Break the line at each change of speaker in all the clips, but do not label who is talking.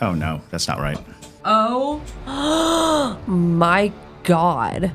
Oh no, that's not right.
Oh my God.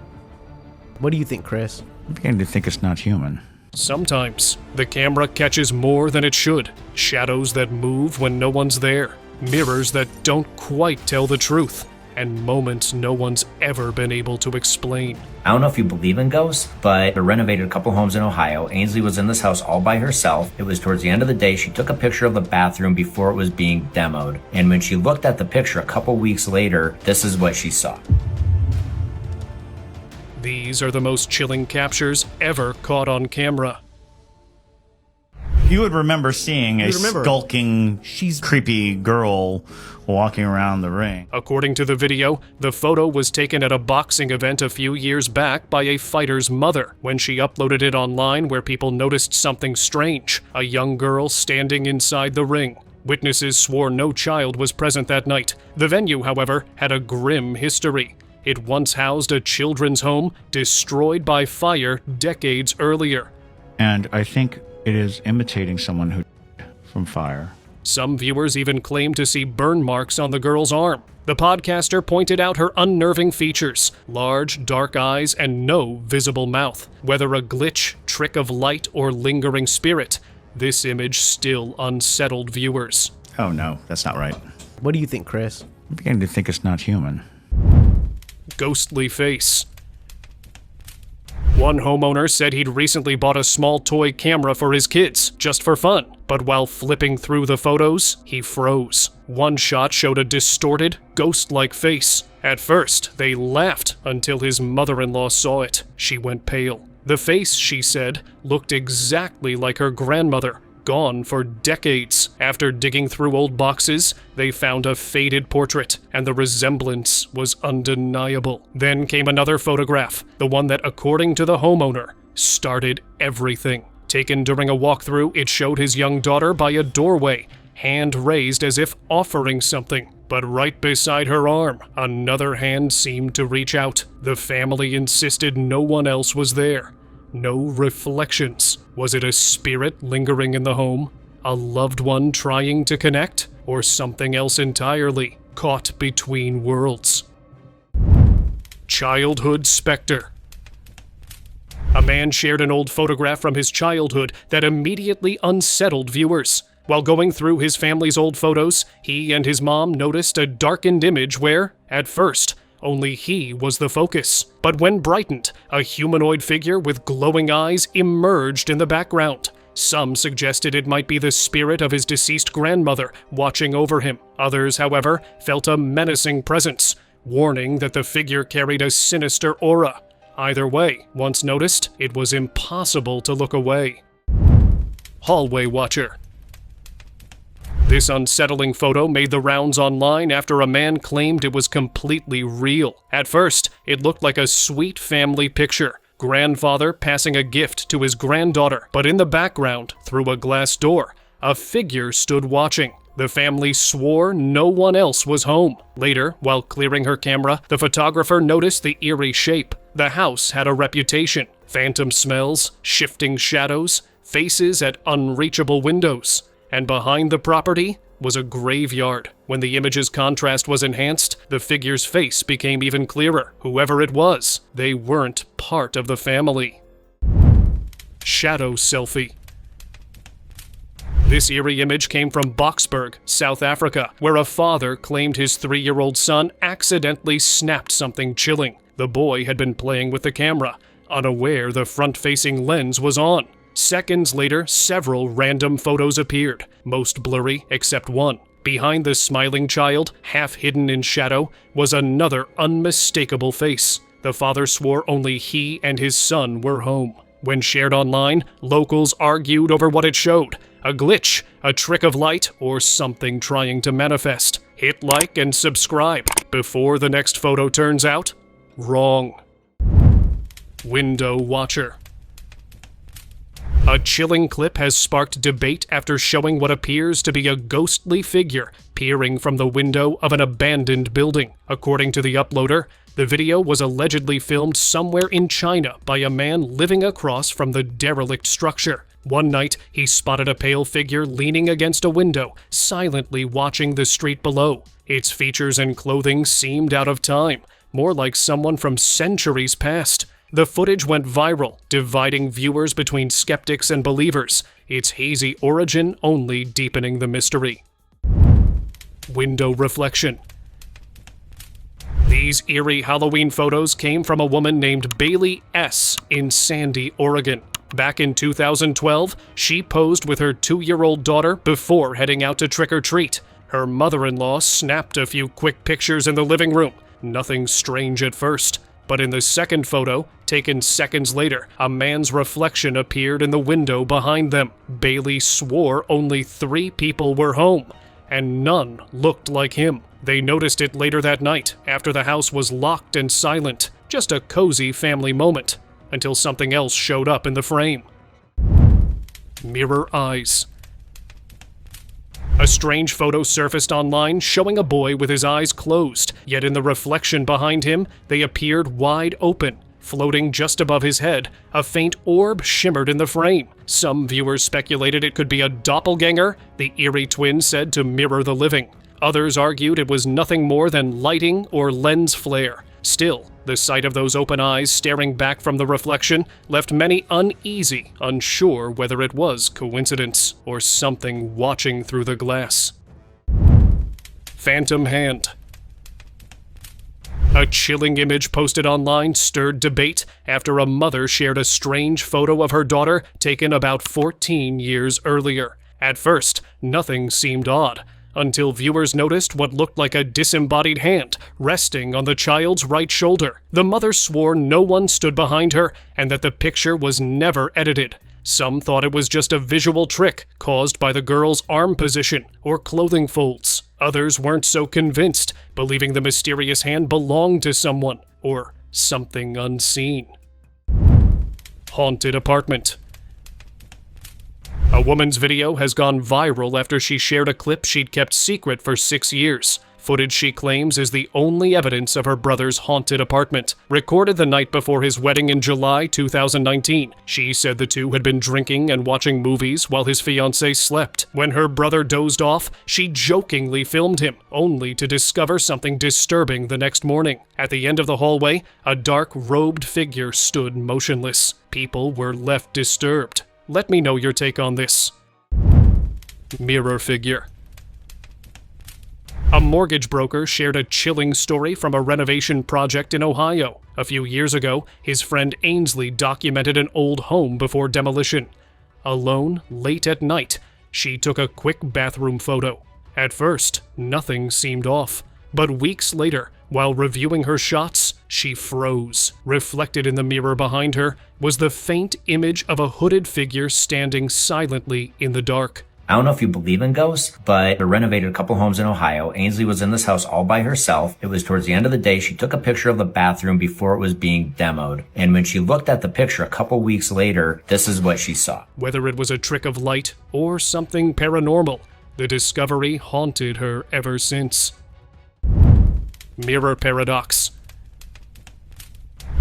What do you think, Chris?
I'm beginning to think it's not human.
Sometimes, the camera catches more than it should. Shadows that move when no one's there. Mirrors that don't quite tell the truth. And moments no one's ever been able to explain.
I don't know if you believe in ghosts, but they renovated a couple homes in Ohio. Ainsley was in this house all by herself. It was towards the end of the day. She took a picture of the bathroom before it was being demoed. And when she looked at the picture a couple weeks later, this is what she saw.
These are the most chilling captures ever caught on camera.
You would remember seeing a skulking, creepy girl walking around the ring.
According to the video, the photo was taken at a boxing event a few years back by a fighter's mother. When she uploaded it online, where people noticed something strange, a young girl standing inside the ring. Witnesses swore no child was present that night. The venue, however, had a grim history. It once housed a children's home destroyed by fire decades earlier.
And I think it is imitating someone who from fire.
Some viewers even claim to see burn marks on the girl's arm. The podcaster pointed out her unnerving features: large, dark eyes and no visible mouth. Whether a glitch, trick of light, or lingering spirit, this image still unsettled viewers.
Oh no, that's not right.
What do you think, Chris?
I'm beginning to think it's not human.
Ghostly face. One homeowner said he'd recently bought a small toy camera for his kids, just for fun. But while flipping through the photos, he froze. One shot showed a distorted, ghost-like face. At first, they laughed until his mother-in-law saw it. She went pale. The face, she said, looked exactly like her grandmother, gone for decades. After digging through old boxes, they found a faded portrait, and the resemblance was undeniable. Then came another photograph, the one that, according to the homeowner, started everything. Taken during a walkthrough, it showed his young daughter by a doorway, hand raised as if offering something. But right beside her arm, another hand seemed to reach out. The family insisted no one else was there. No reflections. Was it a spirit lingering in the home? A loved one trying to connect? Or something else entirely, caught between worlds? Childhood specter. A man shared an old photograph from his childhood that immediately unsettled viewers. While going through his family's old photos, he and his mom noticed a darkened image where, at first, only he was the focus. But when brightened, a humanoid figure with glowing eyes emerged in the background. Some suggested it might be the spirit of his deceased grandmother watching over him. Others, however, felt a menacing presence, warning that the figure carried a sinister aura. Either way, once noticed, it was impossible to look away. Hallway watcher. This unsettling photo made the rounds online after a man claimed it was completely real. At first, it looked like a sweet family picture. Grandfather passing a gift to his granddaughter, but in the background, through a glass door, a figure stood watching. The family swore no one else was home. Later, while clearing her camera, the photographer noticed the eerie shape. The house had a reputation: phantom smells, shifting shadows, faces at unreachable windows. And behind the property was a graveyard. When the image's contrast was enhanced, the figure's face became even clearer. Whoever it was, they weren't part of the family. Shadow selfie. This eerie image came from Boksburg, South Africa, where a father claimed his 3-year-old son accidentally snapped something chilling. The boy had been playing with the camera, unaware the front-facing lens was on. Seconds later, several random photos appeared, most blurry except one. Behind the smiling child, half hidden in shadow, was another unmistakable face. The father swore only he and his son were home. When shared online, locals argued over what it showed: a glitch, a trick of light, or something trying to manifest. Hit like and subscribe before the next photo turns out wrong. Window watcher. A chilling clip has sparked debate after showing what appears to be a ghostly figure peering from the window of an abandoned building. According to the uploader, the video was allegedly filmed somewhere in China by a man living across from the derelict structure. One night, he spotted a pale figure leaning against a window, silently watching the street below. Its features and clothing seemed out of time, more like someone from centuries past. The footage went viral, dividing viewers between skeptics and believers, its hazy origin only deepening the mystery. Window reflection. These eerie Halloween photos came from a woman named Bailey S. in Sandy, Oregon. Back in 2012, she posed with her 2-year-old daughter before heading out to trick-or-treat. Her mother-in-law snapped a few quick pictures in the living room. Nothing strange at first. But in the second photo, taken seconds later, a man's reflection appeared in the window behind them. Bailey swore only 3 people were home, and none looked like him. They noticed it later that night, after the house was locked and silent. Just a cozy family moment, until something else showed up in the frame. Mirror eyes. A strange photo surfaced online showing a boy with his eyes closed, yet in the reflection behind him, they appeared wide open. Floating just above his head, a faint orb shimmered in the frame. Some viewers speculated it could be a doppelganger, the eerie twin said to mirror the living. Others argued it was nothing more than lighting or lens flare. Still, the sight of those open eyes staring back from the reflection left many uneasy, unsure whether it was coincidence or something watching through the glass. Phantom hand. A chilling image posted online stirred debate after a mother shared a strange photo of her daughter taken about 14 years earlier. At first, nothing seemed odd, until viewers noticed what looked like a disembodied hand resting on the child's right shoulder. The mother swore no one stood behind her and that the picture was never edited. Some thought it was just a visual trick caused by the girl's arm position or clothing folds. Others weren't so convinced, believing the mysterious hand belonged to someone or something unseen. Haunted apartment. A woman's video has gone viral after she shared a clip she'd kept secret for 6 years. Footage she claims is the only evidence of her brother's haunted apartment. Recorded the night before his wedding in July 2019, she said the two had been drinking and watching movies while his fiancée slept. When her brother dozed off, she jokingly filmed him, only to discover something disturbing the next morning. At the end of the hallway, a dark robed figure stood motionless. People were left disturbed. Let me know your take on this. Mirror figure. A mortgage broker shared a chilling story from a renovation project in Ohio. A few years ago, his friend Ainsley documented an old home before demolition. Alone, late at night, she took a quick bathroom photo. At first, nothing seemed off. But weeks later, while reviewing her shots, she froze. Reflected in the mirror behind her was the faint image of a hooded figure standing silently in the dark.
I don't know if you believe in ghosts, but I renovated a couple homes in Ohio. Ainsley was in this house all by herself. It was towards the end of the day. She took a picture of the bathroom before it was being demoed. And when she looked at the picture a couple weeks later, this is what she saw.
Whether it was a trick of light or something paranormal, the discovery haunted her ever since. Mirror paradox.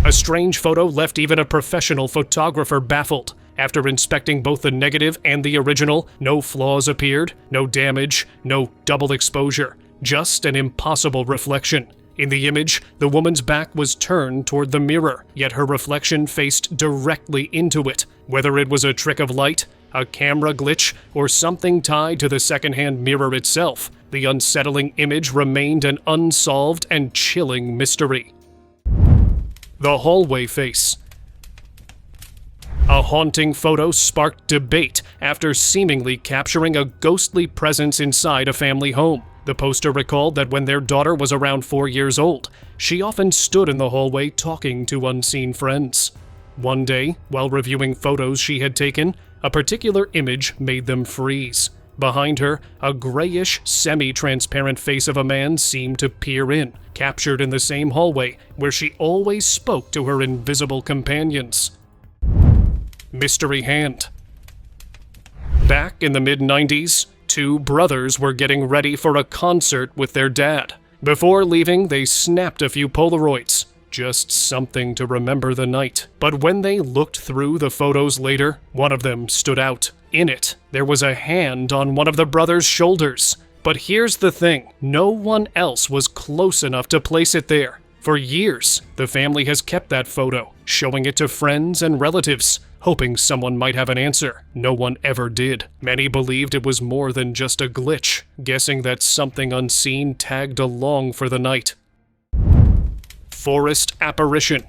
A strange photo left even a professional photographer baffled. After inspecting both the negative and the original, no flaws appeared, no damage, no double exposure, just an impossible reflection. In the image, the woman's back was turned toward the mirror, yet her reflection faced directly into it. Whether it was a trick of light, a camera glitch, or something tied to the secondhand mirror itself, the unsettling image remained an unsolved and chilling mystery. The hallway face. A haunting photo sparked debate after seemingly capturing a ghostly presence inside a family home. The poster recalled that when their daughter was around 4 years old, she often stood in the hallway talking to unseen friends. One day, while reviewing photos she had taken, a particular image made them freeze. Behind her, a grayish, semi-transparent face of a man seemed to peer in, captured in the same hallway where she always spoke to her invisible companions. Mystery hand. Back in the mid-90s, 2 brothers were getting ready for a concert with their dad. Before leaving, they snapped a few Polaroids, just something to remember the night. But when they looked through the photos later, one of them stood out. In it, there was a hand on one of the brothers' shoulders. But here's the thing, no one else was close enough to place it there. For years, the family has kept that photo, showing it to friends and relatives, hoping someone might have an answer. No one ever did. Many believed it was more than just a glitch, guessing that something unseen tagged along for the night. Forest apparition.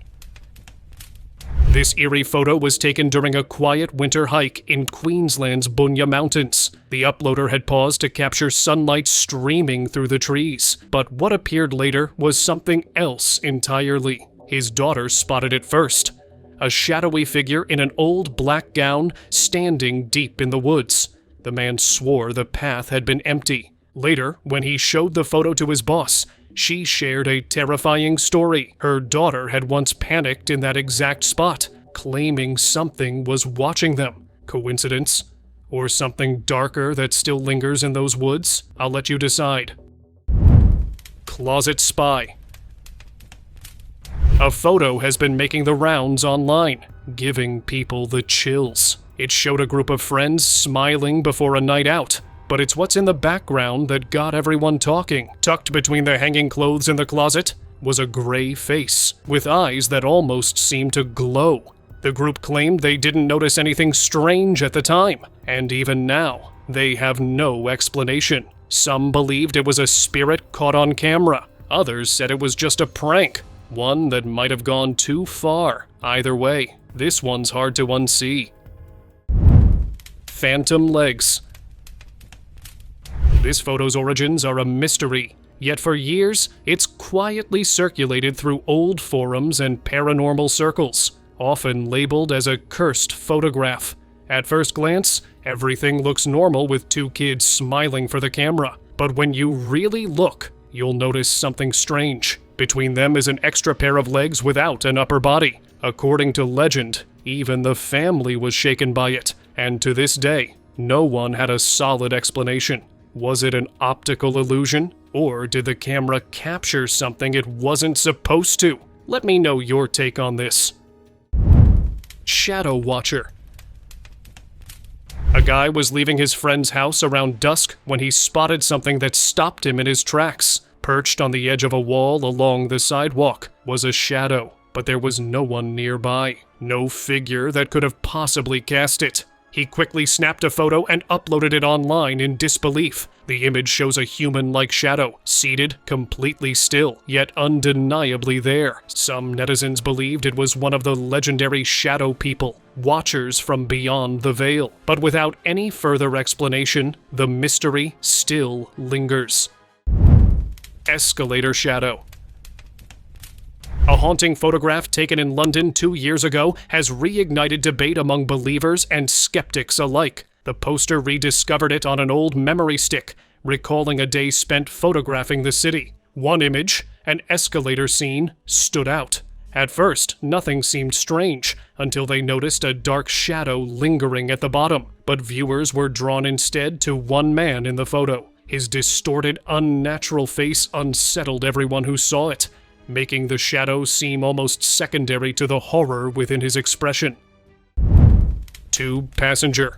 This eerie photo was taken during a quiet winter hike in Queensland's Bunya Mountains. The uploader had paused to capture sunlight streaming through the trees, but what appeared later was something else entirely. His daughter spotted it first. A shadowy figure in an old black gown standing deep in the woods. The man swore the path had been empty. Later, when he showed the photo to his boss, she shared a terrifying story. Her daughter had once panicked in that exact spot, claiming something was watching them. Coincidence? Or something darker that still lingers in those woods? I'll let you decide. Closet spy. A photo has been making the rounds online, giving people the chills. It showed a group of friends smiling before a night out. But it's what's in the background that got everyone talking. Tucked between the hanging clothes in the closet was a gray face, with eyes that almost seemed to glow. The group claimed they didn't notice anything strange at the time, and even now, they have no explanation. Some believed it was a spirit caught on camera. Others said it was just a prank, one that might have gone too far. Either way, this one's hard to unsee. Phantom legs. This photo's origins are a mystery, yet for years, it's quietly circulated through old forums and paranormal circles, often labeled as a cursed photograph. At first glance, everything looks normal with two kids smiling for the camera, but when you really look, you'll notice something strange. Between them is an extra pair of legs without an upper body. According to legend, even the family was shaken by it, and to this day, no one had a solid explanation. Was it an optical illusion, or did the camera capture something it wasn't supposed to? Let me know your take on this. Shadow Watcher. A guy was leaving his friend's house around dusk when he spotted something that stopped him in his tracks. Perched on the edge of a wall along the sidewalk was a shadow, but there was no one nearby. No figure that could have possibly cast it. He quickly snapped a photo and uploaded it online in disbelief. The image shows a human-like shadow, seated, completely still, yet undeniably there. Some netizens believed it was one of the legendary shadow people, watchers from beyond the veil. But without any further explanation, the mystery still lingers. Escalator shadow. A haunting photograph taken in London 2 years ago has reignited debate among believers and skeptics alike. The poster rediscovered it on an old memory stick, recalling a day spent photographing the city. One image, an escalator scene, stood out. At first, nothing seemed strange, until they noticed a dark shadow lingering at the bottom, but viewers were drawn instead to one man in the photo. His distorted, unnatural face unsettled everyone who saw it, making the shadow seem almost secondary to the horror within his expression. Tube passenger.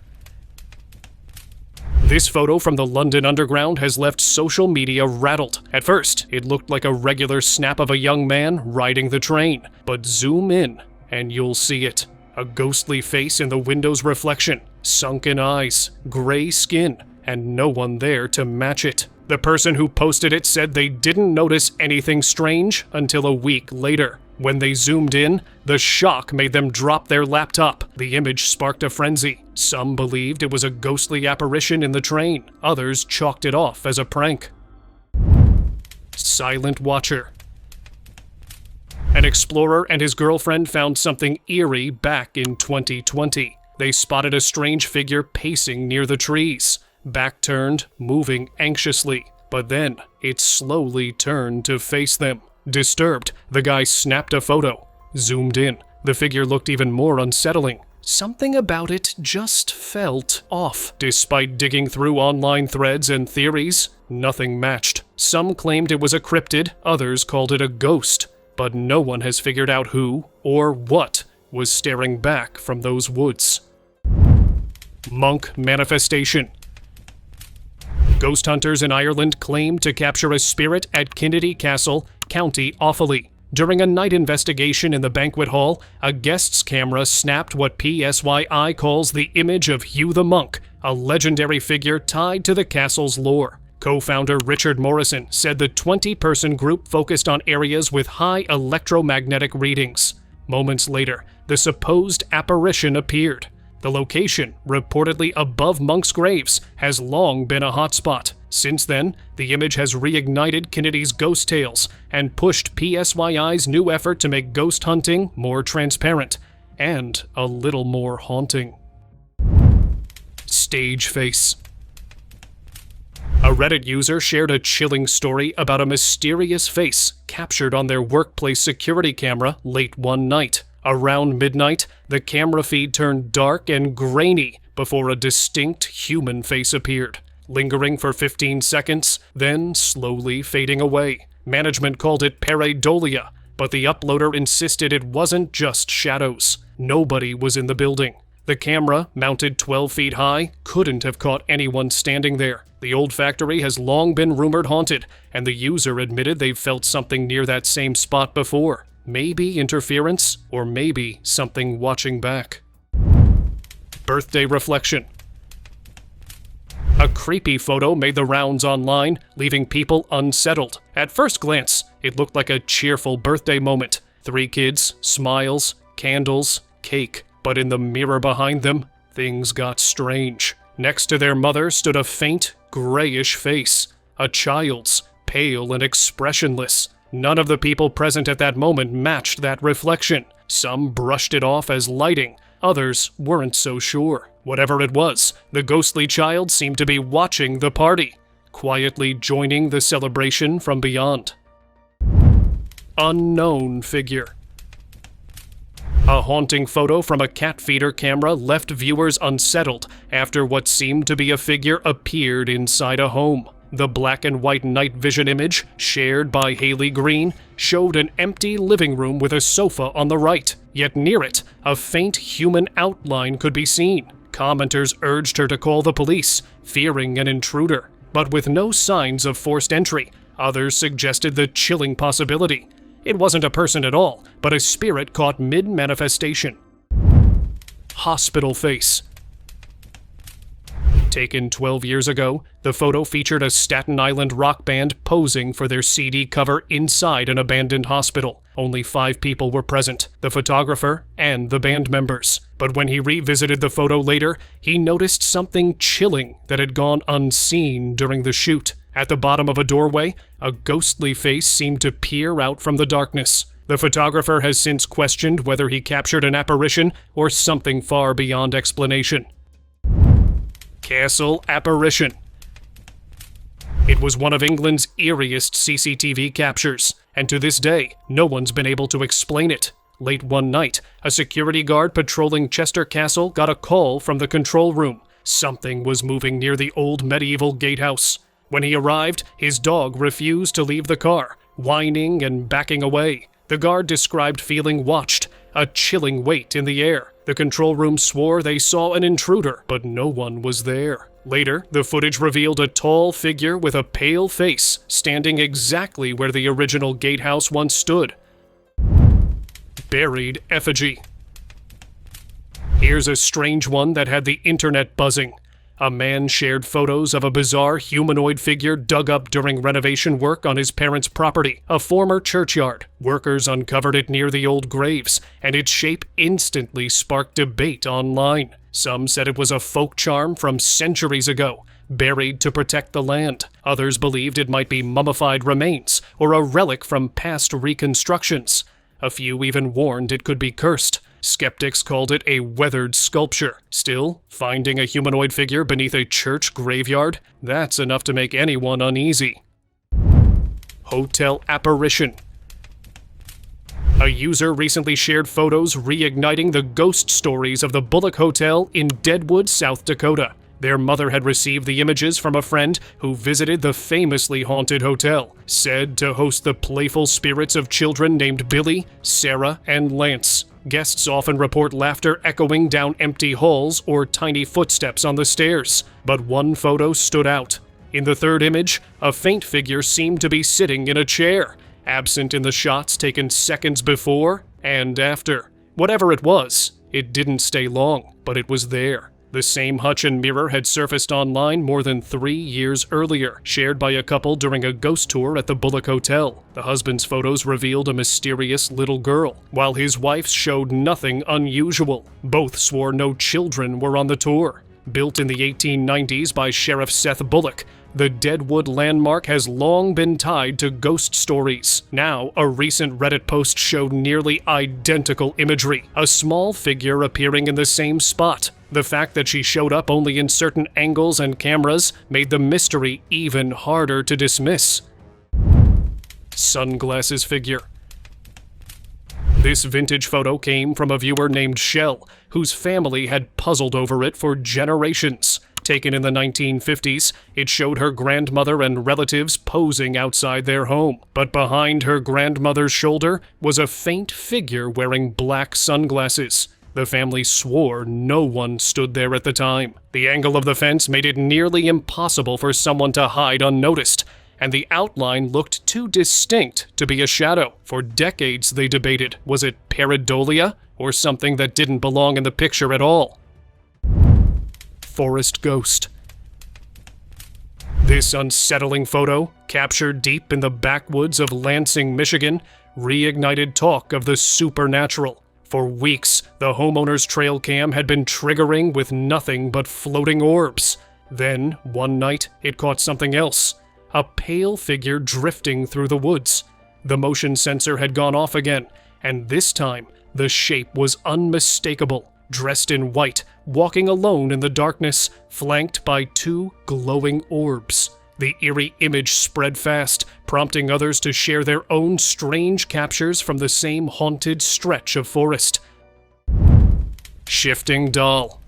This photo from the London Underground has left social media rattled. At first, it looked like a regular snap of a young man riding the train, but zoom in and you'll see it. A ghostly face in the window's reflection, sunken eyes, gray skin, and no one there to match it. The person who posted it said they didn't notice anything strange until a week later. When they zoomed in, the shock made them drop their laptop. The image sparked a frenzy. Some believed it was a ghostly apparition in the train. Others chalked it off as a prank. Silent Watcher. An explorer and his girlfriend found something eerie back in 2020. They spotted a strange figure pacing near the trees. Back turned, moving anxiously, but then it slowly turned to face them. Disturbed, the guy snapped a photo. Zoomed in, the figure looked even more unsettling. Something about it just felt off. Despite digging through online threads and theories, nothing matched. Some claimed it was a cryptid, others called it a ghost. but no one has figured out who or what was staring back from those woods. Monk manifestation. Ghost hunters in Ireland claim to capture a spirit at Kennedy Castle, County Offaly. During a night investigation in the banquet hall, a guest's camera snapped what PSYI calls the image of Hugh the Monk, a legendary figure tied to the castle's lore. Co-founder Richard Morrison said the 20-person group focused on areas with high electromagnetic readings. Moments later, the supposed apparition appeared. The location, reportedly above monks' graves, has long been a hotspot. Since then, the image has reignited Kennedy's ghost tales and pushed PSYI's new effort to make ghost hunting more transparent and a little more haunting. Stage face. A Reddit user shared a chilling story about a mysterious face captured on their workplace security camera late one night. Around midnight, the camera feed turned dark and grainy before a distinct human face appeared, lingering for 15 seconds, then slowly fading away. Management called it pareidolia, but the uploader insisted it wasn't just shadows. Nobody was in the building. The camera, mounted 12 feet high, couldn't have caught anyone standing there. The old factory has long been rumored haunted, and the user admitted they've felt something near that same spot before. Maybe interference, or maybe something watching back. Birthday reflection. A creepy photo made the rounds online, leaving people unsettled. At first glance, it looked like a cheerful birthday moment. 3 kids, smiles, candles, cake. But in the mirror behind them, things got strange. Next to their mother stood a faint, grayish face. A child's, pale and expressionless. None of the people present at that moment matched that reflection. Some brushed it off as lighting, others weren't so sure. Whatever it was, the ghostly child seemed to be watching the party, quietly joining the celebration from beyond. Unknown figure. A haunting photo from a cat feeder camera left viewers unsettled after what seemed to be a figure appeared inside a home. The black and white night vision image, shared by Haley Green, showed an empty living room with a sofa on the right. Yet near it, a faint human outline could be seen. Commenters urged her to call the police, fearing an intruder. But with no signs of forced entry, others suggested the chilling possibility. It wasn't a person at all, but a spirit caught mid-manifestation. Hospital face. Taken 12 years ago, the photo featured a Staten Island rock band posing for their CD cover inside an abandoned hospital. Only 5 people were present, the photographer and the band members. But when he revisited the photo later, he noticed something chilling that had gone unseen during the shoot. At the bottom of a doorway, a ghostly face seemed to peer out from the darkness. The photographer has since questioned whether he captured an apparition or something far beyond explanation. Castle Apparition. It was one of England's eeriest CCTV captures, and to this day, no one's been able to explain it. Late one night, a security guard patrolling Chester Castle got a call from the control room. Something was moving near the old medieval gatehouse. When he arrived, his dog refused to leave the car, whining and backing away. The guard described feeling watched, a chilling weight in the air. The control room swore they saw an intruder, but no one was there. Later, the footage revealed a tall figure with a pale face, standing exactly where the original gatehouse once stood. Buried effigy. Here's a strange one that had the internet buzzing. A man shared photos of a bizarre humanoid figure dug up during renovation work on his parents' property, a former churchyard. Workers uncovered it near the old graves, and its shape instantly sparked debate online. Some said it was a folk charm from centuries ago, buried to protect the land. Others believed it might be mummified remains or a relic from past reconstructions. A few even warned it could be cursed. Skeptics called it a weathered sculpture. Still, finding a humanoid figure beneath a church graveyard? That's enough to make anyone uneasy. Hotel Apparition. A user recently shared photos reigniting the ghost stories of the Bullock Hotel in Deadwood, South Dakota. Their mother had received the images from a friend who visited the famously haunted hotel, said to host the playful spirits of children named Billy, Sarah, and Lance. Guests often report laughter echoing down empty halls or tiny footsteps on the stairs, but one photo stood out. In the third image, a faint figure seemed to be sitting in a chair, absent in the shots taken seconds before and after. Whatever it was, it didn't stay long, but it was there. The same hutch and mirror had surfaced online more than 3 years earlier, shared by a couple during a ghost tour at the Bullock Hotel. The husband's photos revealed a mysterious little girl, while his wife's showed nothing unusual. Both swore no children were on the tour. Built in the 1890s by Sheriff Seth Bullock, the Deadwood landmark has long been tied to ghost stories. Now, a recent Reddit post showed nearly identical imagery, a small figure appearing in the same spot. The fact that she showed up only in certain angles and cameras made the mystery even harder to dismiss. Sunglasses figure. This vintage photo came from a viewer named Shell, whose family had puzzled over it for generations. Taken in the 1950s, it showed her grandmother and relatives posing outside their home. But behind her grandmother's shoulder was a faint figure wearing black sunglasses. The family swore no one stood there at the time. The angle of the fence made it nearly impossible for someone to hide unnoticed, and the outline looked too distinct to be a shadow. For decades they debated, was it pareidolia or something that didn't belong in the picture at all? Forest ghost. This unsettling photo, captured deep in the backwoods of Lansing, Michigan, reignited talk of the supernatural. For weeks, the homeowner's trail cam had been triggering with nothing but floating orbs. Then, one night, it caught something else. A pale figure drifting through the woods. The motion sensor had gone off again, and this time, the shape was unmistakable. Dressed in white, walking alone in the darkness, flanked by 2 glowing orbs. The eerie image spread fast, prompting others to share their own strange captures from the same haunted stretch of forest. Shifting doll.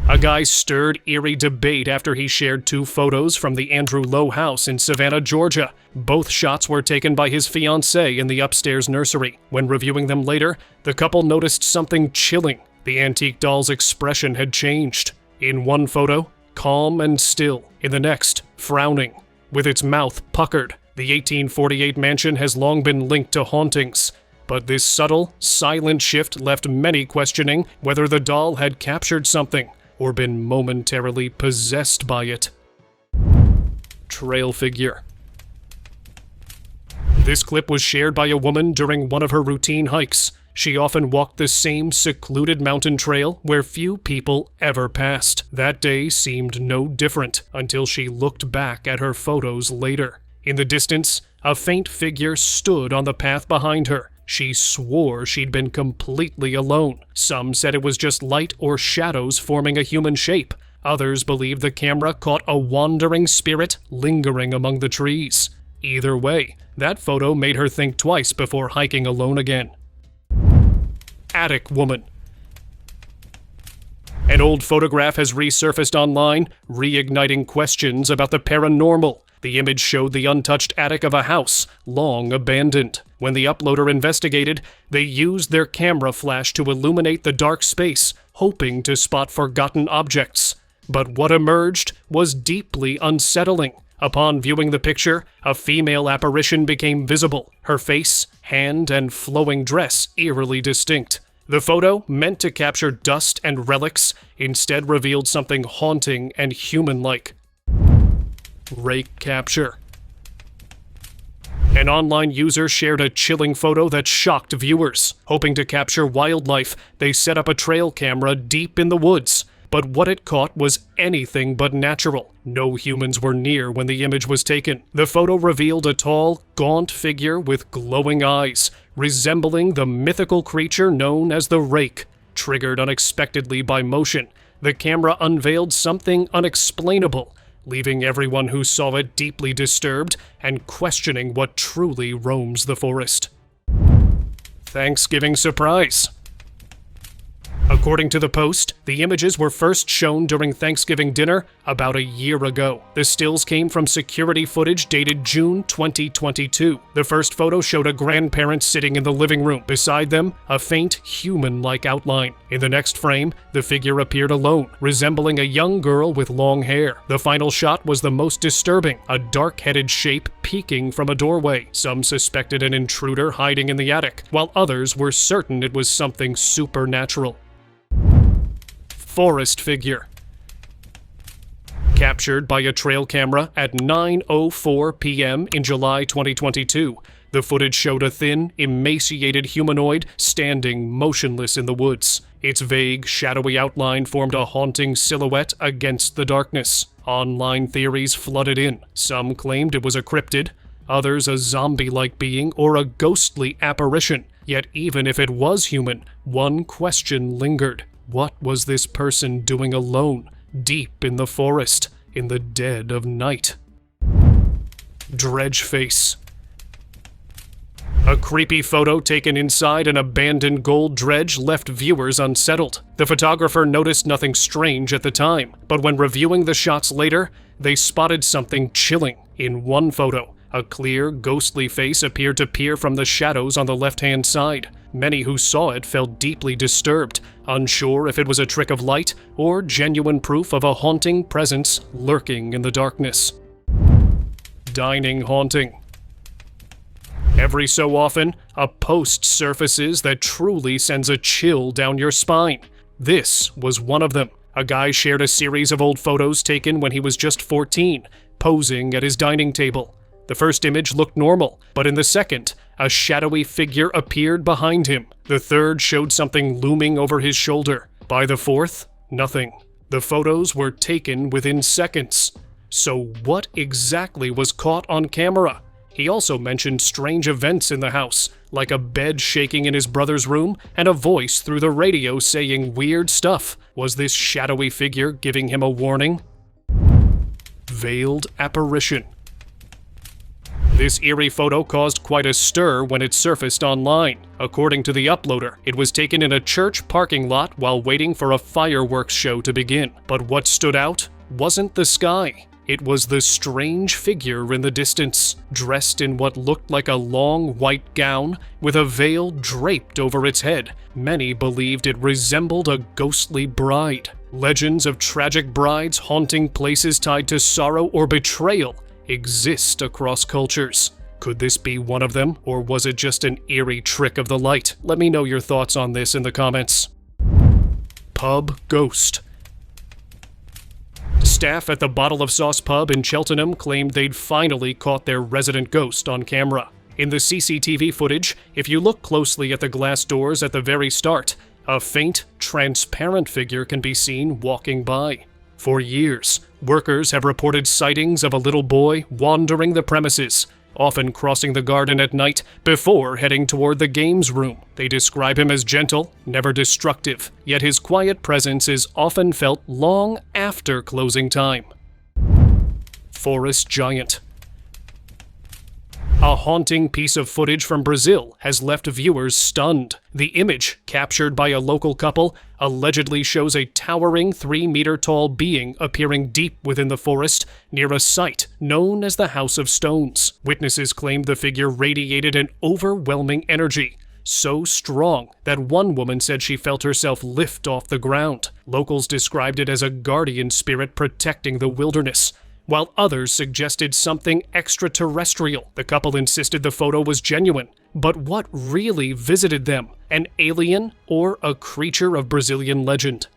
A guy stirred eerie debate after he shared 2 photos from the Andrew Lowe house in Savannah, Georgia. Both shots were taken by his fiancée in the upstairs nursery. When reviewing them later, the couple noticed something chilling. The antique doll's expression had changed. In one photo, calm and still. In the next, frowning, with its mouth puckered. The 1848 mansion has long been linked to hauntings. But this subtle, silent shift left many questioning whether the doll had captured something or been momentarily possessed by it. Trail figure. This clip was shared by a woman during one of her routine hikes. She often walked the same secluded mountain trail where few people ever passed. That day seemed no different until she looked back at her photos later. In the distance, a faint figure stood on the path behind her. She swore she'd been completely alone. Some said it was just light or shadows forming a human shape. Others believed the camera caught a wandering spirit lingering among the trees. Either way, that photo made her think twice before hiking alone again. Attic woman. An old photograph has resurfaced online, reigniting questions about the paranormal. The image showed the untouched attic of a house, long abandoned. When the uploader investigated, they used their camera flash to illuminate the dark space, hoping to spot forgotten objects. But what emerged was deeply unsettling. Upon viewing the picture, a female apparition became visible, her face, hand, and flowing dress eerily distinct. The photo, meant to capture dust and relics, instead revealed something haunting and human-like. Rake capture. An online user shared a chilling photo that shocked viewers. Hoping to capture wildlife, they set up a trail camera deep in the woods. But what it caught was anything but natural. No humans were near when the image was taken. The photo revealed a tall, gaunt figure with glowing eyes, resembling the mythical creature known as the Rake. Triggered unexpectedly by motion, the camera unveiled something unexplainable, leaving everyone who saw it deeply disturbed and questioning what truly roams the forest. Thanksgiving surprise. According to the Post, the images were first shown during Thanksgiving dinner about a year ago. The stills came from security footage dated June 2022. The first photo showed a grandparent sitting in the living room. Beside them, a faint human-like outline. In the next frame, the figure appeared alone, resembling a young girl with long hair. The final shot was the most disturbing, a dark-headed shape peeking from a doorway. Some suspected an intruder hiding in the attic, while others were certain it was something supernatural. Forest figure. Captured by a trail camera at 9:04 p.m. in July 2022, the footage showed a thin, emaciated humanoid standing motionless in the woods. Its vague, shadowy outline formed a haunting silhouette against the darkness. Online theories flooded in. Some claimed it was a cryptid, others a zombie-like being or a ghostly apparition. Yet even if it was human, one question lingered. What was this person doing alone, deep in the forest, in the dead of night? Dredge face. A creepy photo taken inside an abandoned gold dredge left viewers unsettled. The photographer noticed nothing strange at the time, but when reviewing the shots later, they spotted something chilling. In one photo, a clear, ghostly face appeared to peer from the shadows on the left-hand side. Many who saw it felt deeply disturbed, unsure if it was a trick of light or genuine proof of a haunting presence lurking in the darkness. Dining haunting. Every so often, a post surfaces that truly sends a chill down your spine. This was one of them. A guy shared a series of old photos taken when he was just 14, posing at his dining table. The first image looked normal, but in the second, a shadowy figure appeared behind him. The third showed something looming over his shoulder. By the fourth, nothing. The photos were taken within seconds. So what exactly was caught on camera? He also mentioned strange events in the house, like a bed shaking in his brother's room and a voice through the radio saying weird stuff. Was this shadowy figure giving him a warning? Veiled apparition. This eerie photo caused quite a stir when it surfaced online. According to the uploader, it was taken in a church parking lot while waiting for a fireworks show to begin. But what stood out wasn't the sky. It was the strange figure in the distance, dressed in what looked like a long white gown with a veil draped over its head. Many believed it resembled a ghostly bride. Legends of tragic brides haunting places tied to sorrow or betrayal exist across cultures. Could this be one of them, or was it just an eerie trick of the light? Let me know your thoughts on this in the comments. Pub ghost. Staff at the Bottle of Sauce pub in Cheltenham claimed they'd finally caught their resident ghost on camera. In the CCTV footage, if you look closely at the glass doors at the very start, a faint, transparent figure can be seen walking by. For years, workers have reported sightings of a little boy wandering the premises, often crossing the garden at night before heading toward the games room. They describe him as gentle, never destructive, yet his quiet presence is often felt long after closing time. Forest giant. A haunting piece of footage from Brazil has left viewers stunned. The image, captured by a local couple, allegedly shows a towering 3-meter-tall being appearing deep within the forest near a site known as the House of Stones. Witnesses claimed the figure radiated an overwhelming energy, so strong that one woman said she felt herself lift off the ground. Locals described it as a guardian spirit protecting the wilderness, while others suggested something extraterrestrial. The couple insisted the photo was genuine. But what really visited them? An alien or a creature of Brazilian legend?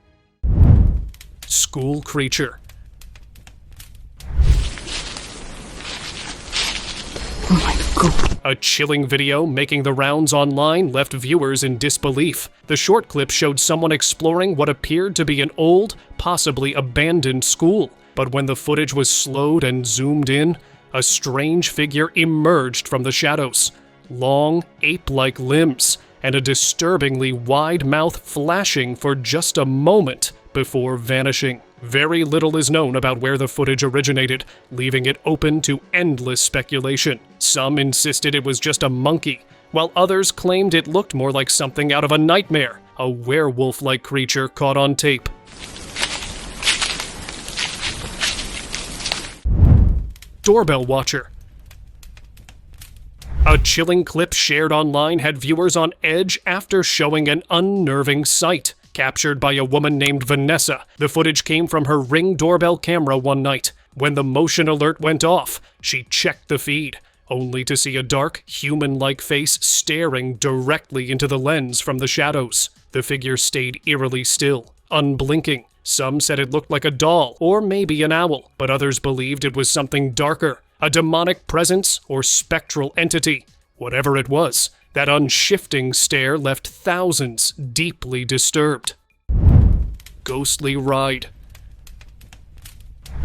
School creature.
Oh my God.
A chilling video making the rounds online left viewers in disbelief. The short clip showed someone exploring what appeared to be an old, possibly abandoned school. But when the footage was slowed and zoomed in, a strange figure emerged from the shadows. Long, ape-like limbs, and a disturbingly wide mouth flashing for just a moment before vanishing. Very little is known about where the footage originated, leaving it open to endless speculation. Some insisted it was just a monkey, while others claimed it looked more like something out of a nightmare. a werewolf-like creature caught on tape. Doorbell watcher. A chilling clip shared online had viewers on edge after showing an unnerving sight. Captured by a woman named Vanessa, the footage came from her Ring doorbell camera one night. When the motion alert went off, she checked the feed, only to see a dark, human-like face staring directly into the lens from the shadows. The figure stayed eerily still, unblinking. Some said it looked like a doll, or maybe an owl, but others believed it was something darker, a demonic presence or spectral entity. Whatever it was, that unshifting stare left thousands deeply disturbed. Ghostly ride.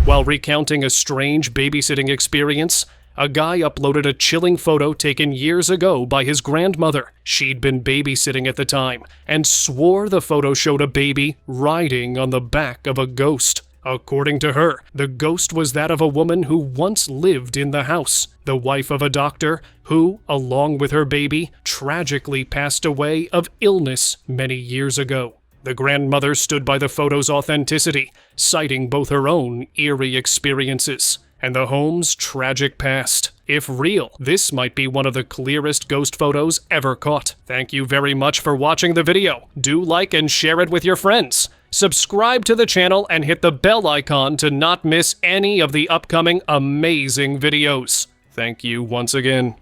While recounting a strange babysitting experience, a guy uploaded a chilling photo taken years ago by his grandmother. She'd been babysitting at the time, and swore the photo showed a baby riding on the back of a ghost. According to her, the ghost was that of a woman who once lived in the house, the wife of a doctor who, along with her baby, tragically passed away of illness many years ago. The grandmother stood by the photo's authenticity, citing both her own eerie experiences and the home's tragic past. If real, this might be one of the clearest ghost photos ever caught. Thank you very much for watching the video. Do like and share it with your friends. Subscribe to the channel and hit the bell icon to not miss any of the upcoming amazing videos. Thank you once again.